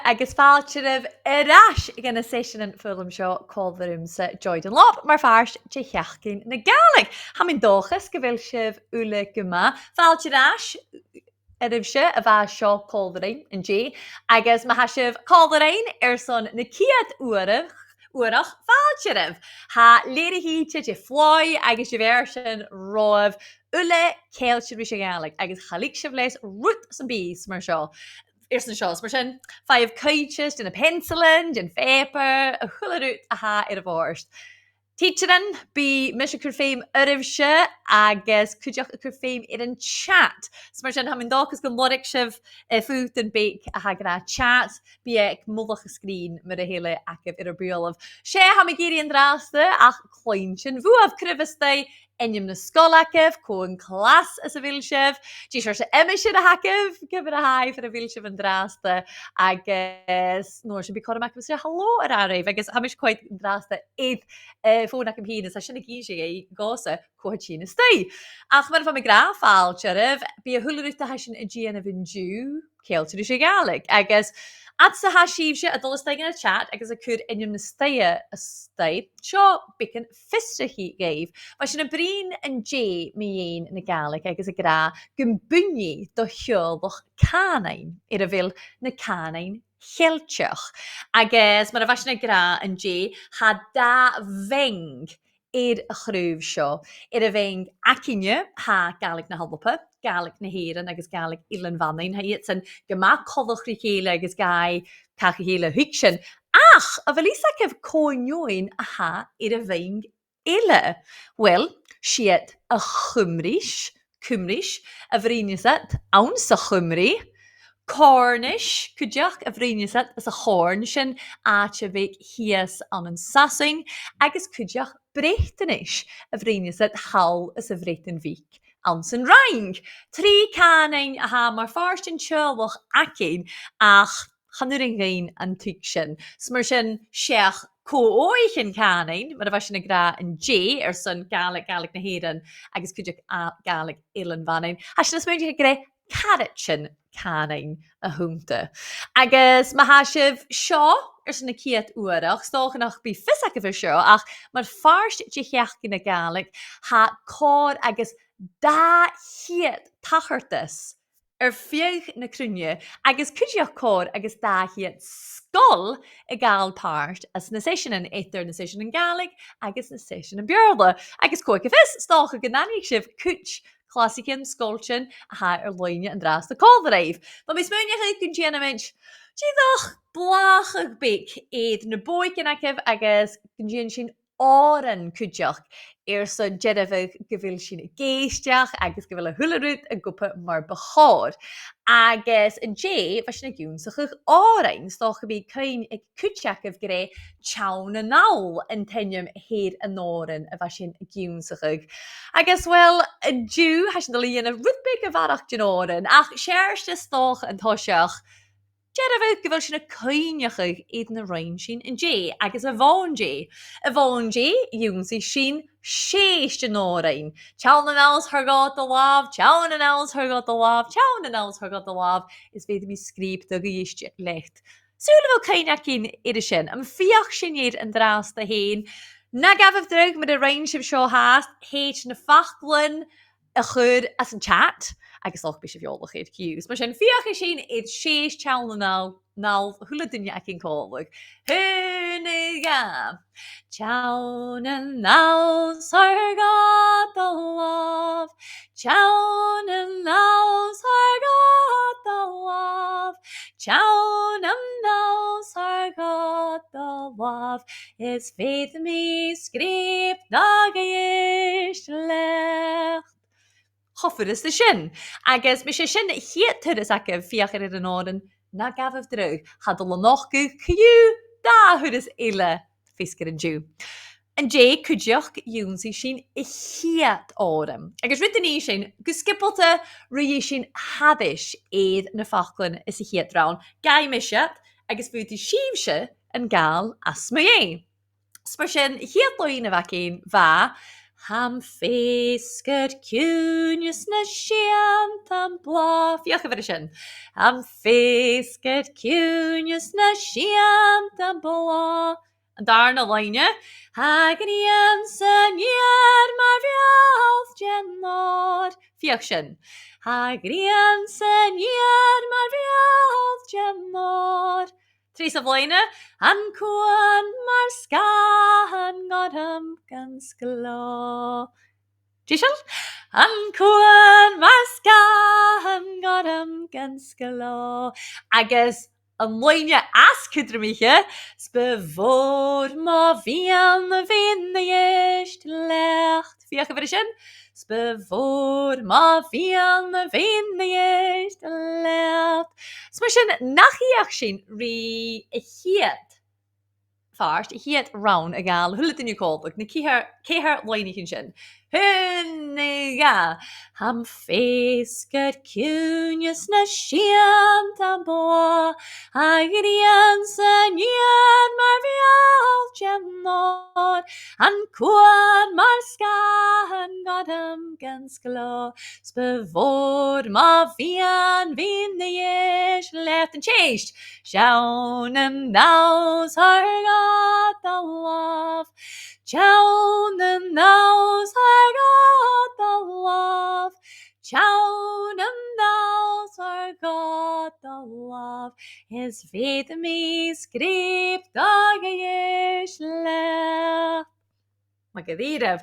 agus fáilteamh arás gan na Seisean an film seo cóilmsa Joy Dunlop mar fearst de cheachcin na Gàidhlig. Ha mín dóchas go bhfuil sibh úla guma. Fáiltearás se a bheit seo cóilmharain an G, agus ma ha sibh cóilmharain son na leth-uairach fáilteamh. Ha léirithíte de flói agus de bhéir sin roimh úla céilteamh rí sé Gàidhlig agus chalíc sibh leis Ruith san bís mar seo. Eerst shows, maar sin 5 coaches, in a pencilin, in paper, a chuileút a ha ar a bhórst. Diciadain bí mis chur féim uiribhse agus chuideach chur féim ar an chat. Mar sin ha min dóchas go moric sibh fút an beic a ha gra chat bí ag mulach a scrín mar a héile acah ar a Beurla. Sé ha mi géirí an drásta ach clointin bhuamh cribhastay Enim na scoilacah, cóin clas as a bhil sibh, dí seir se eimiisiad a hacah, gibir a haif ar a bhil sibh an drásta, agus nóir sin bí cormac was halló ar araibh, agus hamis coid drásta iad fónach am hínas, a sinna gíise é gása coid sin is stay. Ach mar fa mi gra fáiltearibh, bí a thuileút a hasin a GME céiltear sé Gàidhlig, agus at sa ha síbse a dolas in a chat agus a cúd inim na staia a stay, seo bicin fista hí gaibh, mar sin a brín an J mi na Gàidhlig agus a gra gumbunni do heolbach cánain ar a bhil na cánain cheilteach. Agus mar a bhaisina gra an J ha da veng iad a chrúb seo. Ar a bheng acinne ha Gàidhlig na halbapa, Gàidhlig na Gearran agus Gàidhlig ilan vannain, ha iad san gymach coddach rí chéile agus gai cacha chéile huic sin. Ach, a bhfuil isacah cóinioin a ha ar a bheng ile. Well, siad a chumris, a bhrínisat, awn sa chumri, Cornish, cuideach a bhrínisat as a chorn sin áte bheith hias an sasing, agus cuideach Brechtanis a bhrínisat hall as a bhretan víc. Ansan Rang. Trí cánain a ha mar farst in seolbach acin ach chanuring gain an tuig sin. Smar sin seach cóoich in cánain, mar a bheit sin a gra an J son Gàidhlig na Gearran agus cuideach Gàidhlig ilan vannain. Ha sin is muidir a gra carat sin cánain a húnta. Agus ma ha sibh seo sin na leth-uairach, stóchanach bí fisach a bhir seo ach mar farst de cheachcin na Gàidhlig ha cór agus da hiad tachartas fiach na crunne agus cuideach cór agus da hiad scol a gáil páirt as na Seisean an eadar na Seisean an Gàidhlig agus na Seisean an Beurla. Agus cóic a fis stócha gannanig sibh cuit clásicin scoltin a ha Air-loidhne an drásta cóilmharaibh. Ba mis múneach gon GME Díadach blachach bic iad na bóicin acah agus gon sin áran cuideach sa jedafh go bhfuil sin a géisteach agus go bhfuil a thuileút a gopa mar Bhòrd. Agus an J bheit sin a gúnsach árain stocha bí cain ag cuiteach a gré teann na náil an tainneam héad an áran a bheit sin a gúnsach. Agus well a dú has sin do líon a rudbig a bharach den áran ach séirste stoch an toiseach jedafh go bhfuil sin a caineach iad na rain sin an J agus a bhán J. A bhán J dúnsaí sin séist den árain. Teann an els thugad do láb, teann an els thugad do láb, teann an els thugad do láb is féidir mí scríb do gíiste lecht. Súla bhfuil caineach cin idir sin, am fiach sin iad an drásta héin. Na gabhah drug med a rain sib seo háast, héit na fachlan a chud as an chat, agus och bis fiolach iad cues. Mar sin fiach sin iad séist teann an náil thula duine ag cin cólaigh. Húnig am, teann an náil thugad do láb, teann an náil thugad do láb, teann an náil thugad do láb, is féidir mí scríb theagaisgeas lecht. Choffer is de sin. Agus mis sé sin hétar is ac fiach ar an áran na gabhah drug. Had al noch go ciú da hud is ile fiscar an dú. An J cuideach dúnsaí sin I héad áram. Agus riddaní sin go skippalta ri sin hadis iad na fachlan is a héad rán. Gai misisiad agus búti síbse an gáil as mé. Spar sin héad loin a bhacin bha Ham féascad cúneas na seant an blá. Fiach a sin. Ham féascad cúneas na seant an blá. An dar na làitheil. Hagadíonn san iad mar bhealh genod. Fiach sin. Hagadíonn san iad mar bhealh genod. Trís a bhláine. An cuan mar scahan godam gan sgló. Díisiil? An cuan mar scahan godam gan sgló. Agus an mhaoine as cudramiche, Bhòrd má bhíon na bhíon na dhéist lecht. Fiach a sin? Bhòrd má bhíon na bhíon na dhéist lecht. Mar sin nachíoch sin rí a chiad. Fast, hiad round a gal, hullet in je kolbuk, na céhar leinigin sin. Hunniga, ham féascad cúneas na seant an blá, hagadíonn san iad mar bhealh genod, an cuan mar scahan godam gan sgló, Bhòrd má bhíon na dhéist lecht an chéist, Sean an naus har got the love, Joan and those are got the love, Joan and those are got the love, his FTMB script theagaisgeas le. Magadíre.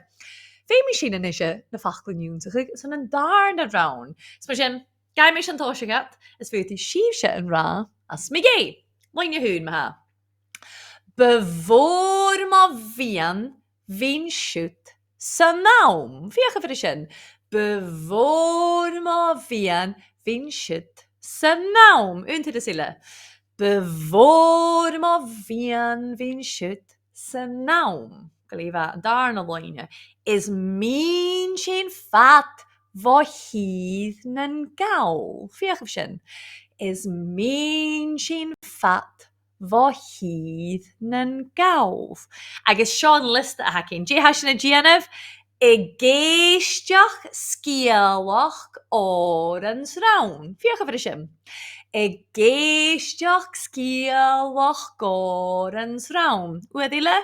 Féimi sin in isise na fachlanúntaigh san an dar na raun. Sma sin, gai mis an tosgaire is féti síbse an rá as migé. Moin hun me ha. Bhòrd má bhíon siút sa naum. Fiach a sin. Bhòrd má bhíon siút sa naum. Unta de sile. Bhòrd má bhíon siút sa naum. Galífa dar na làitheil. Is mín sin fat bhá híad nan gaul. Fiach a sin. Is mín sin fat bhá híad nan gaul. Agus seán lista a hacinn. Dé hasin na GME? I géisteach scialach órans raun. Fiach a sin. I géisteach scialach órans raun. Uadile?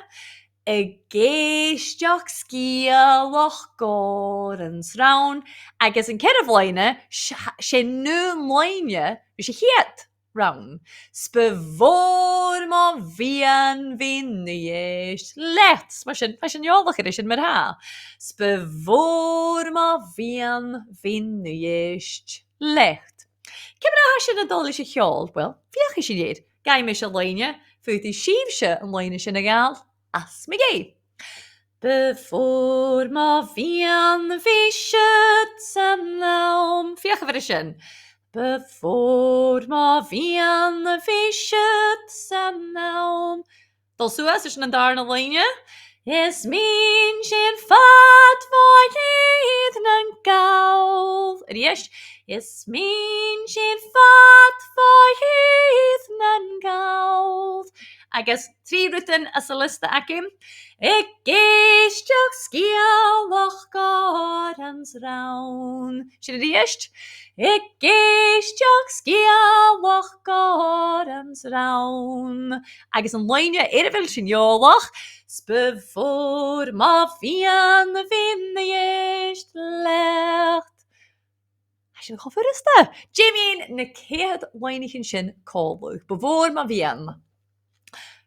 I géisteach scialach órans raun. Agus an cead a bhláine, sé nu mlaine, sé hiad raun. Bhòrd má bhíon na dhéist lecht. Mar sin jólach ar sin mar ha. Bhòrd má bhíon na dhéist lecht. Cemar a sin a dul is a cheol? Well, fiach is sin dhéad. Gai mis a làine, futi síbse an làine sin a gal. As migé. Bhòrd má bhíon siút sa naum. Fiach a sin. Bhòrd má bhíon siút sa naum. Dul suas is an dar na làine. Is mín sin fat bhá híad nan gaul. Ríist. Is mín sin fat bhá híad nan gaul. Agus trí rutain as a lista acim. I géisteach scialach órans raun. Sin a ríist? I géisteach scialach órans raun. Agus an làine ar a bhfuil sin jólach. Bhòrd má bhíon na dhéist lecht. Sin chofurista. Jamie na céad làinigin sin cóbú. Bhòrd má bhíon.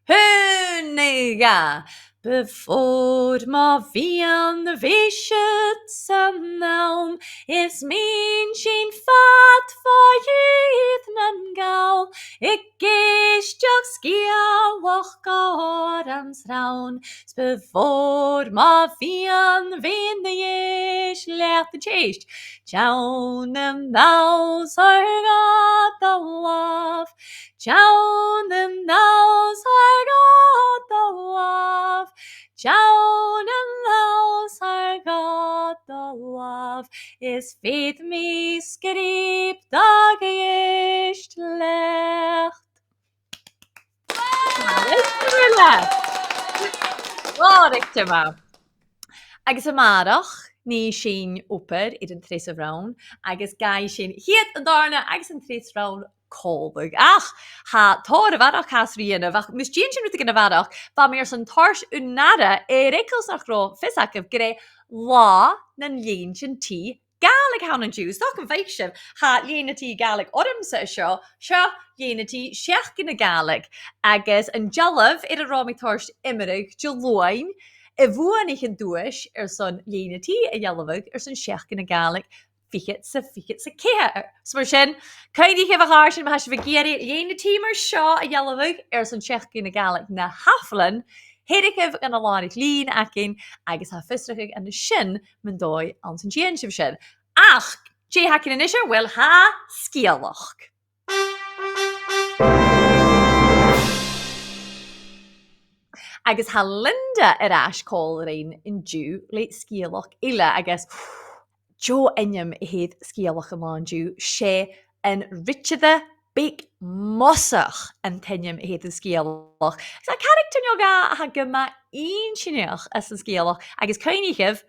Hunniga. Bhòrd má bhíon siút sa naum. Is mín sin fat bhá híad nan gaul. I géisteach scialach órans raun. Bhòrd má bhíon na dhéist lecht an chéist. Joan and those are got the love. Joan and those are got the love. Joan and those are got the love. Is FtMB script theagaisgeas lecht. Beurla. Bhòrd ag tema. agus amarach, ní sin upper iad an tres rawn, agus gai sin hiad an darna agus an tres rawn colbug. Ach, ha tor a varach has riana, vach mis jean sin rutig in a varach, va meer san tars unnara rekels nach ro fisak of gre la nan lien sin tí Gaelig hawn an Jews, doch an feicsiv, ha liena tí Gaelig orm sa seo liena tí seach gyn a Gaelig, agus an jalaf a romi tars immerig, jaloin, fwan ich yn dwys son liena tí a jalafig son seach gyn a Gaelig, fichit sa ceir. So mar sin, caid ich efo haar sin ma has vigeri liena tí mar seo a jalafig son seach gyn a Gaelig na haflan, Hedikif gan a lánig lín acin agus ha fistrachig an sin man dói an san géan sib sin. Ach, Jé hacin in isir, well ha scialach. Agus ha Linda as call rein in Jew leit scialach ile agus Jo inyam head scialach am Jew she an Richard big mossach an tenyam head an scialach. Sa character yoga ha gyma un sineach as an scialach agus cainigif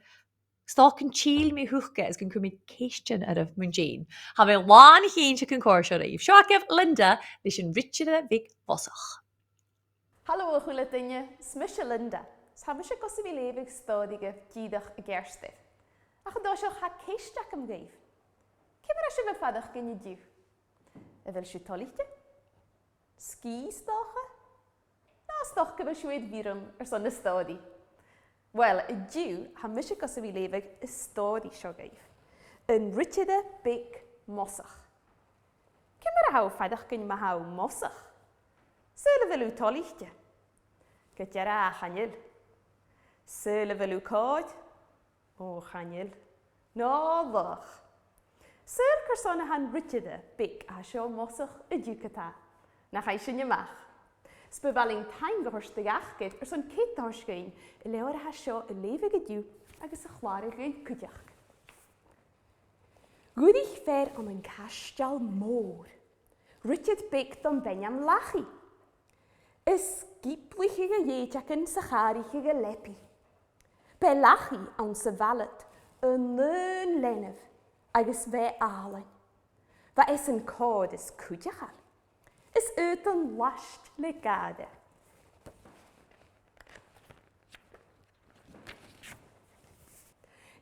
stalk an chiel me huchke is gan cwmyd ceistion araf mwyn Jane. Ha fe lan hyn sy'n cyn corsio reif. Siogaf Linda lys yn Richard big mossach. Hallo leth-uair, smisha Linda. Sa mysio gosi fi lefyg stodigaf gydach y gerstedd. Ach yn dosioch ha ceistion am geif. Cymar asio fe ffadach gyn i diw. Fel siw tolichte? Ski stocha? Na stocha fel siwyd virm son y stodi. Wel, y diw ha mysio gos fi lefyg y stodi sio geif. Yn Richard big mossach. Cymar a haw ffadach gyn ma haw mossach. Syle fel yw tolichte. Gyda'r a chanil. Syle fel yw cod. O chanil. No ddech. Sy'r person han Richard big a sio mossach y diwcata. Na chai sy'n ymach. Sbyfaling taing gyhorst y gachgyd son cyd orsgyn y leor a sio y lefyg y diw agos y chwarig yn cwdiach. Gwydych fer am yn castial môr. Richard big don benyam lachi. Ysgiplich i gyd ac yn sacharig i lepi. Be lachi an sy falet yn lyn lenaf. Agus fe alen. Va yn cod is cwdiachal. Uit an luchd-labhairt.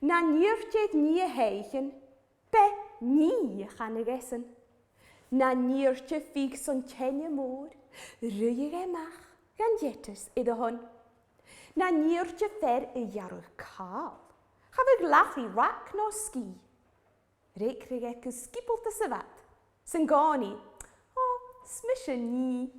Na níortid ní heichen, be ní chan gessen. Na níortid fig son tenne môr, ruig emach gan jetters i de hon. Na níortid fer i jarrig kaal. Gaf lachi rak no ski. Rekrig ek skippelt se wat. Sen gani. Smisje nie.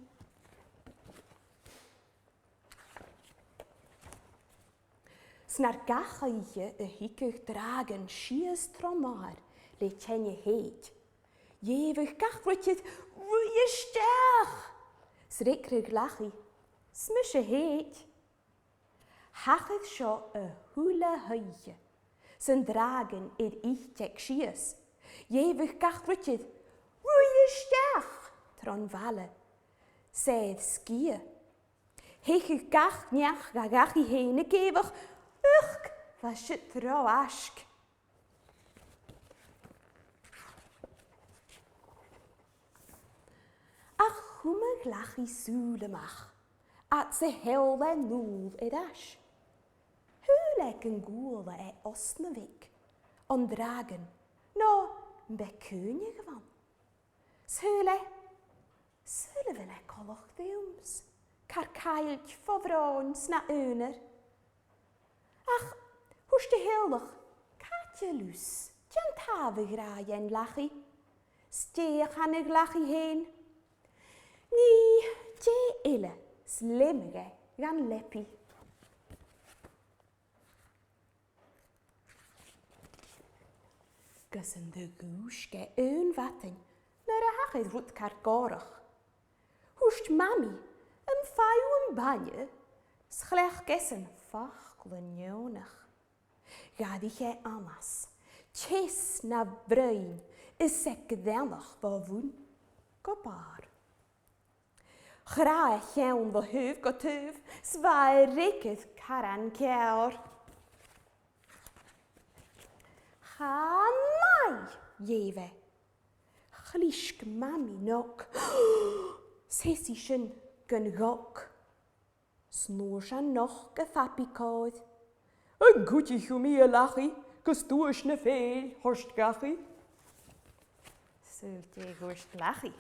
Snar gachaige hikig dragen schies tromar. Le tjenje heet. Jevig gachwitjet ruie steg. Srekrig lachi. Smisje heet. Hachig sjo hule huije. Sen dragen ich tek schies. Jevig gachwitjet ruie steg. Tron valle. Sedd skie. Hech gach niach gachi hene gevig. Ugh, was je trouw ask. Ach, hoe me glachi zoele mag. At ze heel en noel edash. Hoe lekken goele osnevik. Ondragen. No, bekunje gewan. Zule. Zule wil ik kolloch deums. Karkailtje voor vrouwens na uner. Ach, hoe is de heilig? Katje luus. Jan tave graaien en lachi. Steeg aan ik lachi heen. Nee, je ille. Slimmige gaan leppie. Gussen de goeske een watten. Naar de hachid roet karkorig. Hoest mami, een faju een banje. Schleg gessen vachklenjonig. Gadige amas. Tjes na bruin. Is sekdennig bewoen. Kopar. Graag gaan de hoef gotuuf. Zwaai riket karan keer. Chanai, Jewe. Chlisk mami nok. Seisean gan gok. Snoorsan nog gefapikoid. Een goedje chumie lachi, gestoers ne veel, horst gachi. Zult je gorst lachi.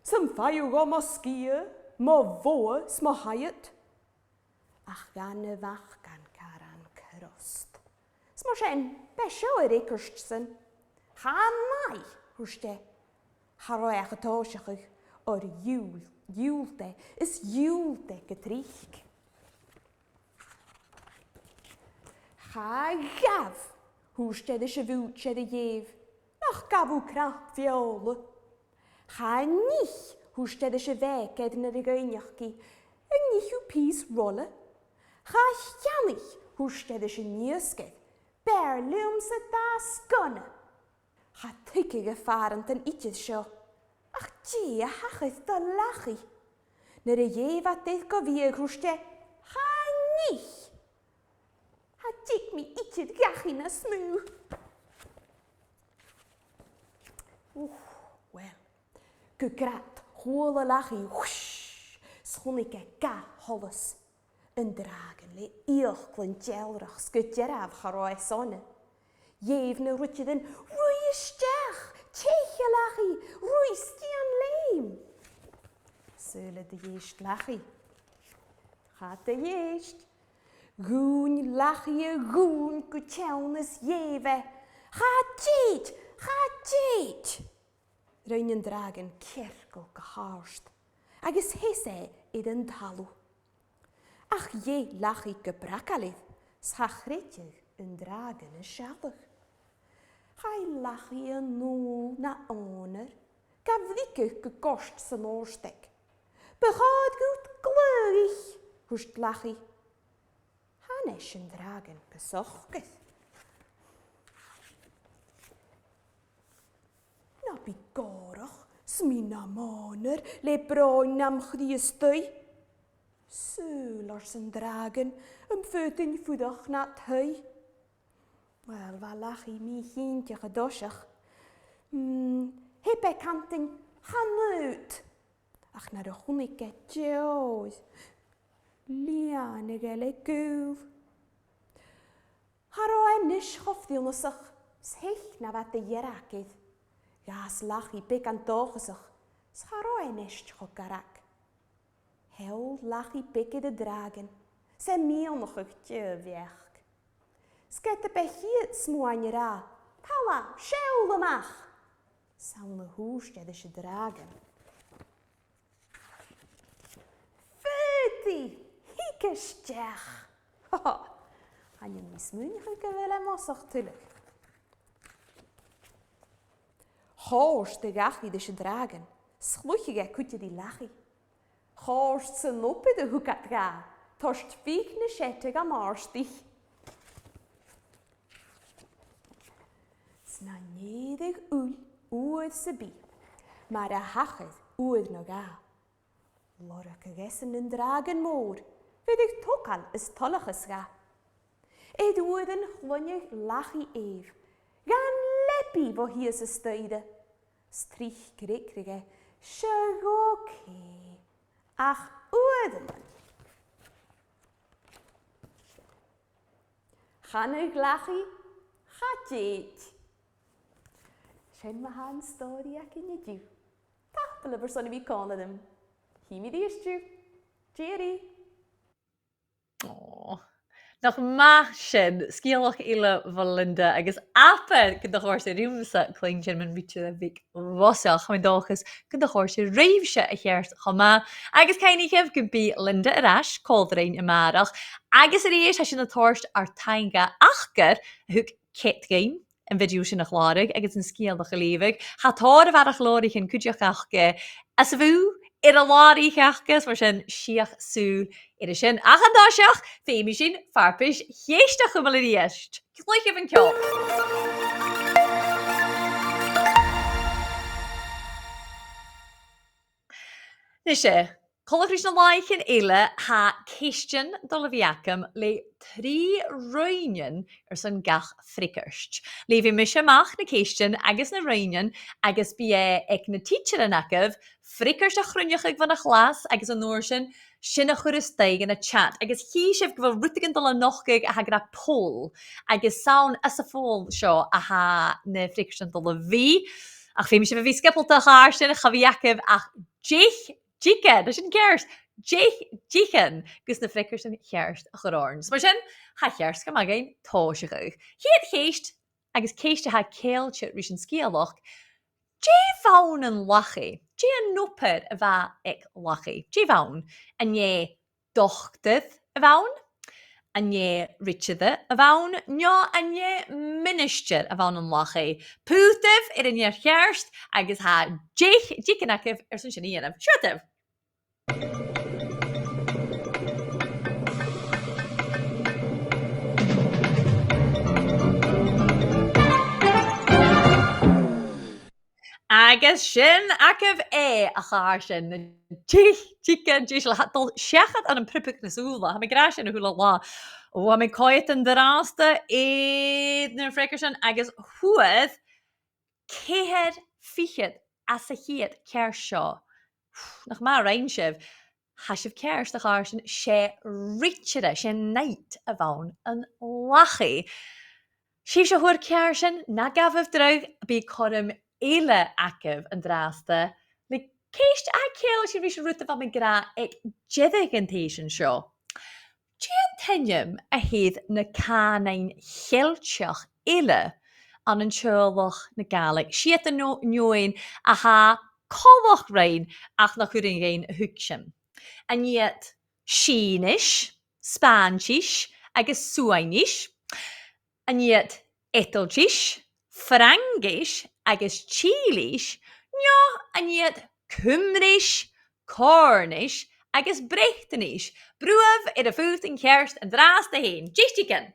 Some fayo go moskie, ma voe sma hayet. Ach ganne wach gan karan krost. Sma shen besho rekerstsen. Chanai, hoeste. Haroi getoosig or juulte is juulte getricht. Ga gav, hoeste de chevultje de jev. Nach gavu krap viole. Ga nicht, hoeste de chevek edne de geinjachki. En nicht u pies rolle. Ga janig, hoeste de cheniesket. Beurla se das gunne. Ga tikke gevaren ten ietsjes sjo. Ach, tje, hachis de lachi. Ne de je wat dit kovier hoeste. Ga nicht. Ha tik mi ietsje gachi na smu. Wel. Gegrat, hole lachi. Whoosh. Schonnike ga holles. Een dragen le eerklen jelrach skutjeraf garoi sonne. Jevne rutje den roeie steg. Tjeche lachi. Roei stian leem. Zullen de jeest lachi. Gaat de jeest. Goen lachje, goen kutjelnes jewe. Gaat jeet. Ruinen dragen kerkel gehaarst. Agus hisse in een talu. Ach je lachi gebrakalith. Schachritje een dragen een schallig. Gij lachi een nul na oner. Gavlike gekost zijn oorstek. Begaat goed gleurig. Hoest lachi. Haneschen dragen bezocht. Na bigorig, smina moner, le broin nam griestui. Zulers en dragen, voeten voedig nat hui. Wel, waar lag hij mij gientje gedossig. Heb ik kanting gaan uit. Ach, naar de groenike tjoos. Liane gele kuv. Haro en nisch hofdilne zich. Schich na wat de jerak is. Gas lach hij pik aan togesig. Scharo en nisch chokarak. Heel lach hij pikke de dragen. Ze miel nog een tje weg. Skette bij hier smoanjera. Tala, scheule mag. Saune hoest de ze dragen. Futi, hieke stjech. Haha, han je mismunige wel en mossig tullig. Hoorst de gachi de ze dragen. Schluchige kutje die lachi. Hoorst ze noppe de hoekat ga. Torst viekne schettig am arstig. Na nedig oed se bi, maar de hachert oed nog a. Lorke gessen en dragen moor, weet ik toch al is tolliges ga. Eet oeden glonjig lachi eef, gaan leppie wo hier se stuide. Strich krikrige, shagoke, ach oeden. Gaan ik lachi, gaat jeet. Shen mahan story ac in je ju. Ta, de persoon wie kan hem. Himi die is ju. Jerry. Oh. Nog ma sin scialach ile Valinda agus apa go chóir sé riúmsa clean sin man víte a bhíh waseach chu dóchas go chóir sé réimse a cheart chomá. Agus caiinigh go bí Linda arás códrain i marach. Agus a rééis sin na toirst ar tainga achgar a thug Seachdain an video sin nach lárig agus an scialach a lévig. Chatáir a bharach lárig an cuideach achge as a bhú ar a lárí cheachgas mar sin siach súl ar sin achandáiseach féimi sin farpis chéisteach go bhfuil réist. Clúich an ceol. Ní sé, Colach rys na laichen eile ha ceistion dolfiacum le 3 roinion sy'n gach frickerst. Le fi mysio mach na ceistion agus na roinion agus bie ag na teacher yn acaf frickerst a chrwniach ag van a chlas agus yn orsyn sin a chwrysteg yn a chat agus hi sef gyfal rwtig yn dal a nochgig a hag na pol agus sawn as a ffôl sio a ha na frickerst yn dal a fi ach fi mysio fi skipel ta chaarsin a chafiacaf ach Jiken, dat is een kerst. Jiken, gus na frikkers en kerst a chororns. Maar sin, ha kerst ga magain tosig. Hiet geest, agus keiste ha keeltje rys een skielach. Faun en lachi. Een nopper a va ek lachi. Faun. En je dochteth a vaun. En je richede a vaun. Ja, en je minister a vaun en lachi. Putef in je kerst, agus ha jiken akif so'n sinien. Shutef. Agus sin acaf a chair sin chicken dísel hatdul seachad an pripig na súla. Ha mi gra sin a húla lá. Ha mi coit an darásta éad na fricker sin agus huad céhead fichad as a hiad ceir seo. Nach ma reinsef, ha sif kerst a chair sin sé richide, sé neit a bhaun an lachi. Si se hwyr ceir sin na gafaf draug bí chorym eile acaf an dráasta. Le ceist a ceil si rys rwyd a mi gra ag jedig an teisyn sio. Gian tenyum a hedd na canain cheltiach eile an an siolach na gaelig. Siet a nioin a ha colach rein ach nach churin rein hwgsym. And yet, Sheenish, Spanishish, agus Suainish, and yet Etelgish, Frangish, agus Chilish, ja, and yet Cymrish, Cornish, agus Brechtanish, Bruaf in a foot and kerst and draast heen. Jistiken.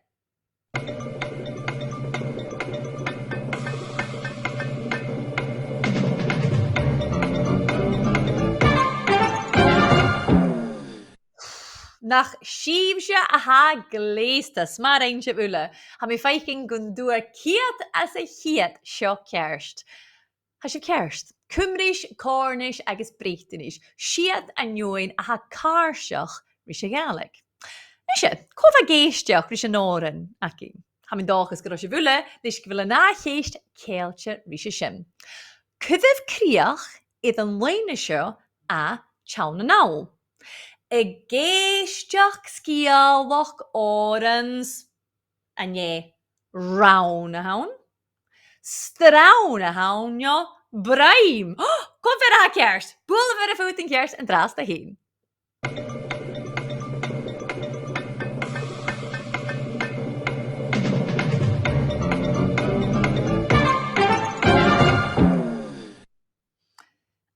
Nach siefse a ha gleestas, maar eentje ulle. Ha mi feiking gun doer kiet as a hiet sio kerst. Ha sio kerst. Cymrish, Cornish, agus Brechtanish. Siet a njoin a ha kaarsioch rische gaelig. Nisje, kova geestjoch rische noren, aki. Ha mi dages grosje ulle, dis ik wille na geest keeltje rische shim. Kudev kriach id een leine sio a chaune naul. A geistjach skialwach orens en je raune haun. Straune haun ja braim. Kom ver ha kerst. Boel ver de voet in kerst en draast heen.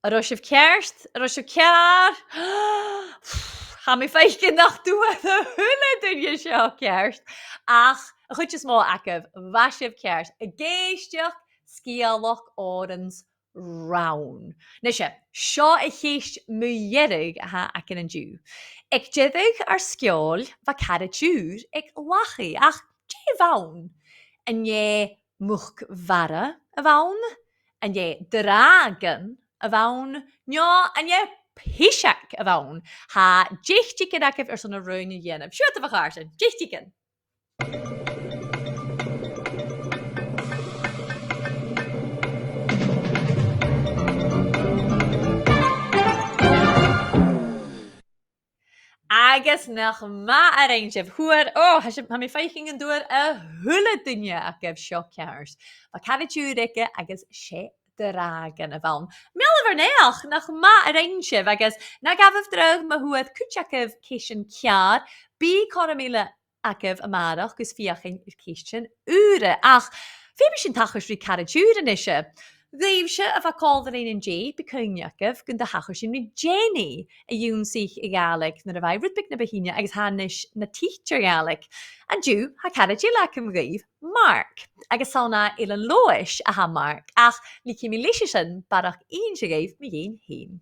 Rosh of kerst, rosh of kjaar. Ga mi feitje nach toe de hulle doen je sjo kerst. Ach, een goedje smal akkev, was of kerst. A geestjach, skialach orens raun. Nisje, sjo a geest mujerig ha akken en ju. Ik jedig ar skjol, va karatjuur, ik lachi, ach, je vaun. En je much vare a vaun. En je dragen a vaun. Ja, en je pishak a vaun. Ha jichtiken akif son a roine yenef. Shut the vagarsen. Jichtiken. Agus nach ma a reinjef huer. Oh, ha mi feikingen door a hulle dinje akif shokjars. Va karitju rikke agus she dragen a van. Miller neach nach ma a reinjef agus na gafaf drog ma huet kutjakif kishin kjar. Bi karamile akif a marach gus fiachin kishin ure. Ach, fi tachos ri karitju nisje. Gleifse a fa called in J, becunjakif, gun de hachos in Jenny, a yoon sich a gaelic, na ravai rutbik na bahina, agus hanish na teacher gaelic. And you, ha carajilacum gleif, Mark, agus salna ilan loish a ha Mark, ach, likimi lishishan, barach een gave me een heen.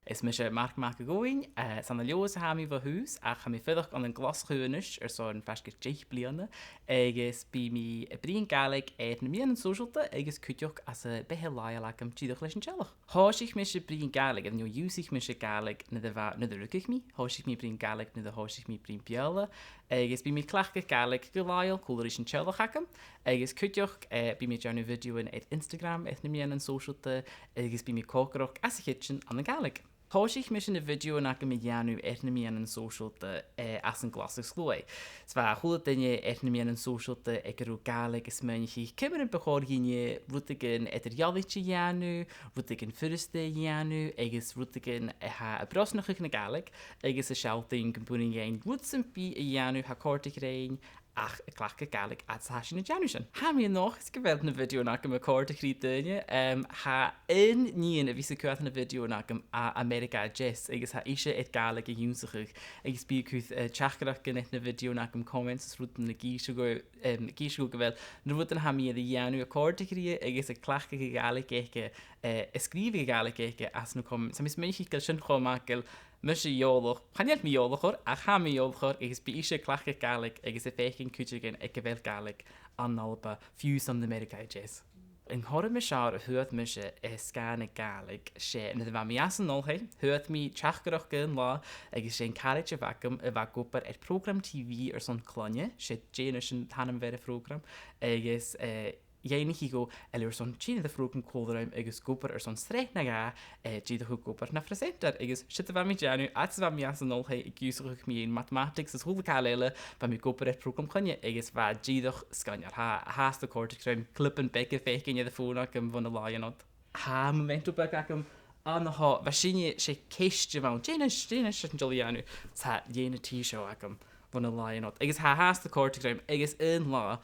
Is mis mark maak going, san na leos ha mi hús a cha mi fidach an an glaschunis so an feske teich blianne. Agus bí mi brín galig na mi an socialte agus kujoch as a behelail am tídach leis an tellach. Hásich mis brín galig an usich mis galig na de rukich mi. Hásich mi brín galig na de hásich mi brín Beurla. Agus bí mi clachge galig gelail coolerish an tellach hakam. Agus kujoch bí mi jarnu video in Instagram na mi an socialte agus bí mi kokerach as a kitchen an an galig. Hásich mis in de video na mi janu mi an socialte as an glasig sloi. Zwa làitheil mi an socialte ru galig is menchi kimmer in begorginje rutigen jaalitje janu, rutigen furste janu, agus rutigen ha a brosnachig na galig, agus a shouting componing ein rutsen pi janu ha kortig rein. Ach, a clacha galig at Seisean na Janusin. Ha mi noch is geweld na video na gym a kortig ríteine. Ha in níon a visa cuat na video na gym a America Jess. Agus ha ishe et galig a júnsachig. Agus bí cuth chachgarach gynnet na video na gym comments rúten na gísio geweld. Na rúten ha mi a Janu a kortig rí. Agus a clacha galig eike. Skrive galig eike as na comments. Sa mis menchi gil sin chomakil. Mis jóloch, chan mi jólochor, a cha mi jólochor, agus bí ishe clacha galig, agus a féchin cútegin ag gyfel galig an nalba fiús an America Jess. In chora mi siar a huad mi se sgan galig sé na de mi as an nolheil, huad mi chachgarach gyn la, agus sé carriage a vacum a vagopar program TV son clonje, sé Janushin tanam vere program, agus Jeinig go son China de froken kolderruim agus goper son strek na ga Gida go goper na presenter agus shit va mi janu at va mi as nol he ik mi in mathematics as hole kalele va mi goper et program kanje agus va Gida scanjar has de kortikruim klippen bekke fekin de fona kem van de lionot ha moment op akam an ha va sinje sé keistje van Jane Julianu sa jene t-show akam van de lionot agus has de kortikruim agus in la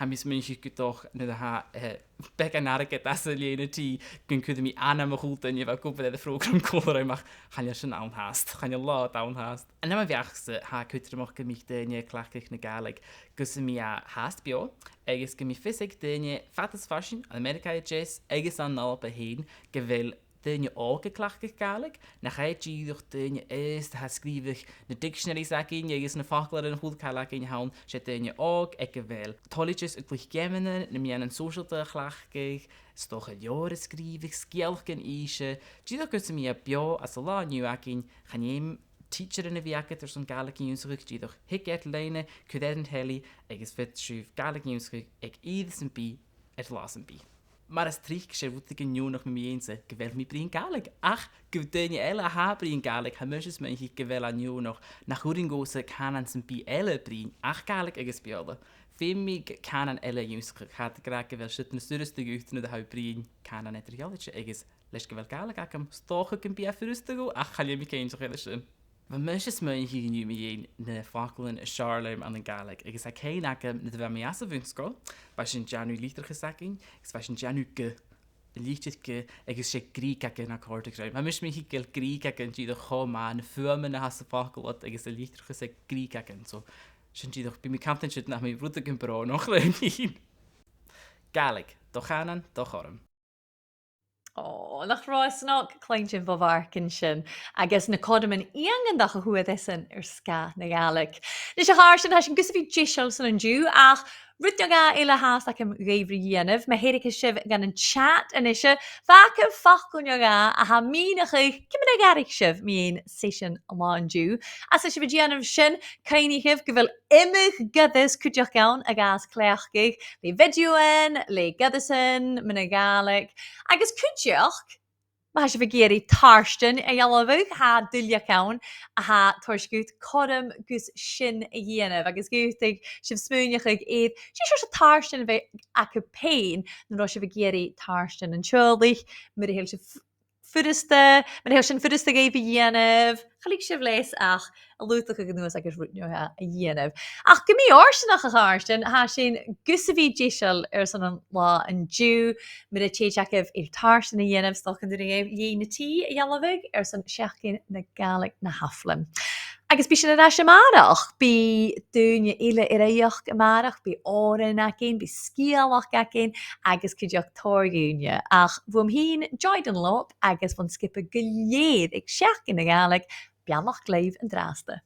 ha mis menchi toch na de ha bek an arket as a lene tí gun kude mi an am hulten je va kope de program kolder mag gaan je sin aanhaast gaan je laat aanhaast en na werkste ha kutre mag gemich de je klakig na galig gus mi a haast bio eges gemi fysik de je fatas fashion America Jess eges an na op heen gewil Denne ook klachtig galig, na ga je doch denne is, ha skrivig de dictionary sakin, je is na fakler en goed kalak in haun, zet denne ook, ikke wel. Tolletjes het ligt gemenen, neem je een social te glachtig, stoch het jaren skrivig, skelken isje, je doch kus me bio as a la nu akin, gaan je teacher in de viaket er zo'n galig nieuwsrug, je doch hik lijnen, kudden heli, ik is vet schuf galig nieuwsrug, ik ieders een pi, het las een pi. Maar as trík sé bhúta nu nach mi méinse, gewel mi brín galig. Ach, gúdaine eile ha brín galig, ha muis men hi gewel a nu noch, nach húrin gósa canan san bí eile brín, ach galig agus Beurla. Fém mi canan eile júsach, hat gra gewel sit na stúrste gútna de hau brín, canan etrialitje, agus leis gewel galig akam, stocha kan bí a fyrste go, ach chalia mi keinsoch eile sin. Wa muis men hi nu mi ein na fakelen a Charlem an den galig. Agus a kein akam na de mi as a Bhun-sgoil, ba sin Janu liter gesaking, gus ba sin Janu ge lichtjes ge, agus sé Griek ake na kortig rein. Ma mis mi hi gel Griek ake en de choma na fumen na has a fakelot, agus a lichter gesek Griek ake so. Sin doch bi mi kanten shit nach mi rutigen bro noch lein. Galig, doch ganan, doch orm. Oh, nach ráis ná cléintin bhharcin sin agus na codaman íangan dacha thuad san sca na galig. Ní sé háir sin sin gus bhí ddíisiil san an dú ach rúteaga ile háas ag an réimhrí dhéanamh, me héidir sibh gan an chat in isise bhacha fachcúneaga a ha mínacha cimna garig sibh míon Seisean lá an dú. As is sibh dhéanamh sin cainigh go bhfuil imig gadas chuideach gan a gas cléachgaigh le videoin, le gadasan, mna galig, agus chuideach ma se begéri tarsten a jallavug ha duljakan a ha torsgut kodum gus sin a dhéanamh agus gutig sib smúneach éiad si se tarsten bheith a pein na se begéri tarsten an tjolich mu hel se fudiste men hel sin fudiste géif dhéanamh chalig sib leis ach a luach a gnuas agus rútneoha a dhéanamh. Ach go mí orsanach a háirsten ha sin gusaví díisiil san an lá an dú mu a téideachh tarsan a dhéanamh stochan dhéanatí a dhéanamh san seachcin na galig na haflim. Agus bí sin arás amárach, bí dúine ile iréoch amárach, bí óran acin, bí scialach acin, agus cydioch torgúne. Ach bhfuam hín Joy Dunlop agus bhun skippa go léad ag seach in na Gàidhlig, beannach gléibh an drásta.